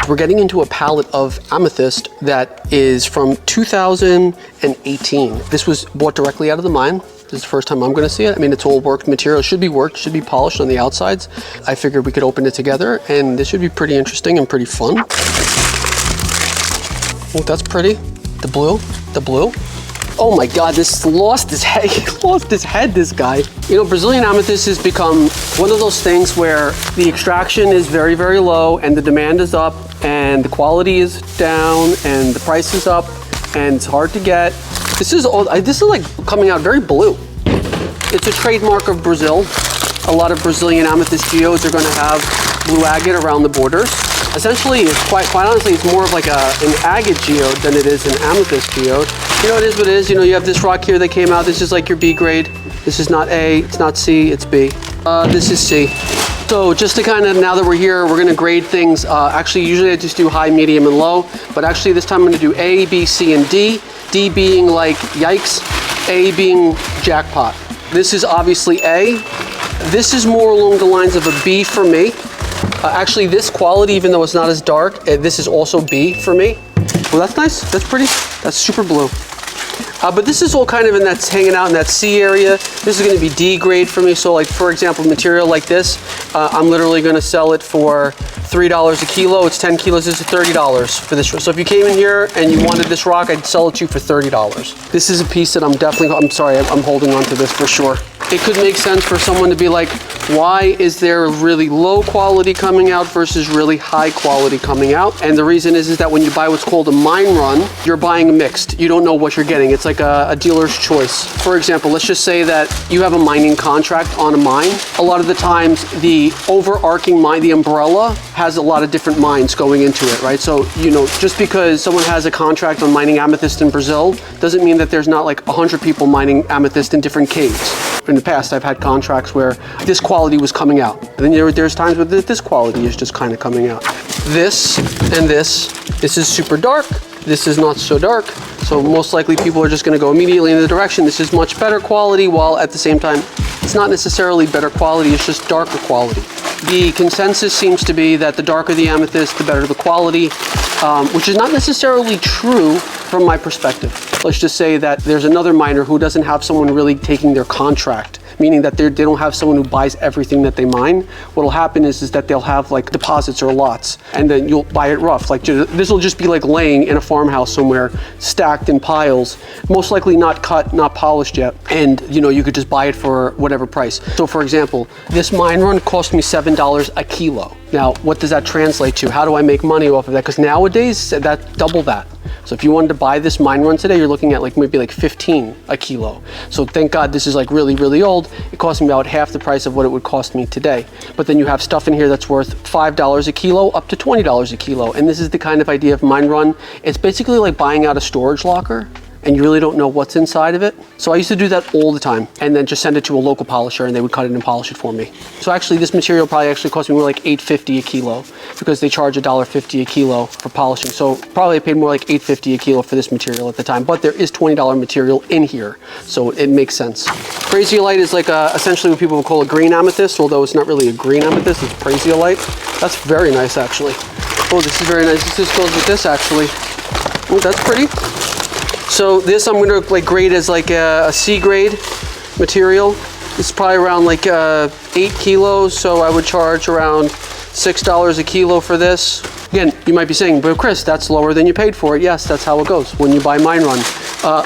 We're getting into a palette of Amethyst that is from 2018. This was bought directly out of the mine. This is the first time I'm going to see it. I mean, it's all worked material. It should be worked, should be polished on the outsides. I figured we could open it together, and this should be pretty interesting and pretty fun. Oh, that's pretty. The blue. Oh my God, this lost his head. He lost his head, this guy. You know, Brazilian amethyst has become one of those things where the extraction is very, very low and the demand is up and the quality is down and the price is up and it's hard to get. This is like coming out very blue. It's a trademark of Brazil. A lot of Brazilian amethyst geodes are going to have blue agate around the borders. Essentially, it's quite honestly, it's more of like an agate geode than it is an amethyst geode. You know, it is what it is. You know, you have this rock here that came out. This is like your B grade. This is not A, it's not C, it's B. This is C. So just to kind of, now that we're here, we're gonna grade things. Actually, usually I just do high, medium, and low. But actually this time I'm gonna do A, B, C, and D. D being like yikes, A being jackpot. This is obviously A. This is more along the lines of a B for me. Actually, this quality, even though it's not as dark, this is also B for me. Well, that's nice. That's pretty. That's super blue. But this is all kind of in that, hanging out in that C area. This is going to be D grade for me. So like, for example, material like this, I'm literally going to sell it for $3 a kilo. It's 10 kilos. This is $30 for this. So if you came in here and you wanted this rock, I'd sell it to you for $30. This is a piece that I'm holding on to this for sure. It could make sense for someone to be like, why is there really low quality coming out versus really high quality coming out? And the reason is that when you buy what's called a mine run, you're buying mixed. You don't know what you're getting. It's like a dealer's choice. For example, let's just say that you have a mining contract on a mine. A lot of the times the overarching mine, the umbrella, has a lot of different mines going into it, right? So, you know, just because someone has a contract on mining amethyst in Brazil doesn't mean that there's not like 100 people mining amethyst in different caves. In the past, I've had contracts where this quality was coming out. And then there's times where this quality is just kind of coming out. This and this is super dark. This is not so dark. So most likely people are just going to go immediately in the direction. This is much better quality, while at the same time, it's not necessarily better quality, it's just darker quality. The consensus seems to be that the darker the amethyst, the better the quality, which is not necessarily true from my perspective. Let's just say that there's another miner who doesn't have someone really taking their contract, meaning that they don't have someone who buys everything that they mine. What'll happen is that they'll have like deposits or lots, and then you'll buy it rough. Like this will just be like laying in a farmhouse somewhere, stacked in piles, most likely not cut, not polished yet. And you know, you could just buy it for whatever price. So for example, this mine run cost me $7 a kilo. Now, what does that translate to? How do I make money off of that? Because nowadays, that's double that. So if you wanted to buy this mine run today, you're looking at like maybe like 15 a kilo. So thank God this is like really, really old. It cost me about half the price of what it would cost me today. But then you have stuff in here that's worth $5 a kilo up to $20 a kilo. And this is the kind of idea of mine run. It's basically like buying out a storage locker and you really don't know what's inside of it. So I used to do that all the time and then just send it to a local polisher and they would cut it and polish it for me. So actually this material probably actually cost me more like $8.50 a kilo because they charge $1.50 a kilo for polishing. So probably I paid more like $8.50 a kilo for this material at the time, but there is $20 material in here. So it makes sense. Brazlian is like essentially what people would call a green amethyst, although it's not really a green amethyst, it's Brazlian. That's very nice actually. Oh, this is very nice. This goes with this actually. Oh, that's pretty. So this I'm gonna like grade as like a C grade material. It's probably around like 8 kilos, so I would charge around $6 a kilo for this. Again, you might be saying, but Chris, that's lower than you paid for it. Yes, that's how it goes when you buy mine run.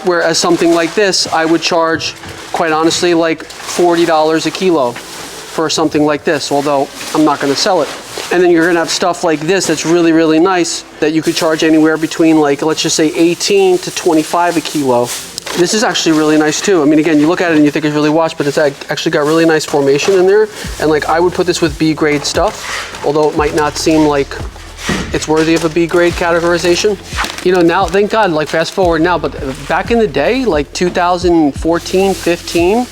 Whereas something like this, I would charge, quite honestly, like $40 a kilo for something like this, although I'm not gonna sell it. And then you're gonna have stuff like this that's really, really nice that you could charge anywhere between like, let's just say 18 to 25 a kilo. This is actually really nice too. I mean, again, you look at it and you think it's really washed, but it's actually got really nice formation in there. And like, I would put this with B grade stuff, although it might not seem like it's worthy of a B grade categorization. You know, now, thank God, like fast forward now, but back in the day, like 2014, 15,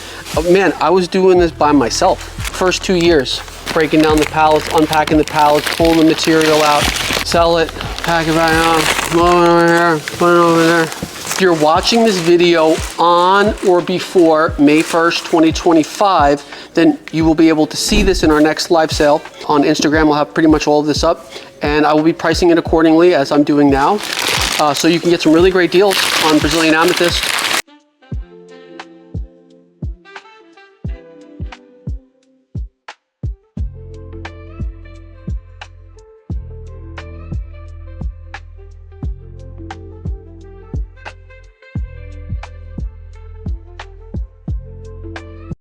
man, I was doing this by myself. First 2 years. Breaking down the pallets, unpacking the pallets, pulling the material out, sell it, pack it back on, blow it over here, put it over there. If you're watching this video on or before May 1st, 2025, then you will be able to see this in our next live sale. On Instagram, we'll have pretty much all of this up, and I will be pricing it accordingly as I'm doing now. So you can get some really great deals on Brazilian amethyst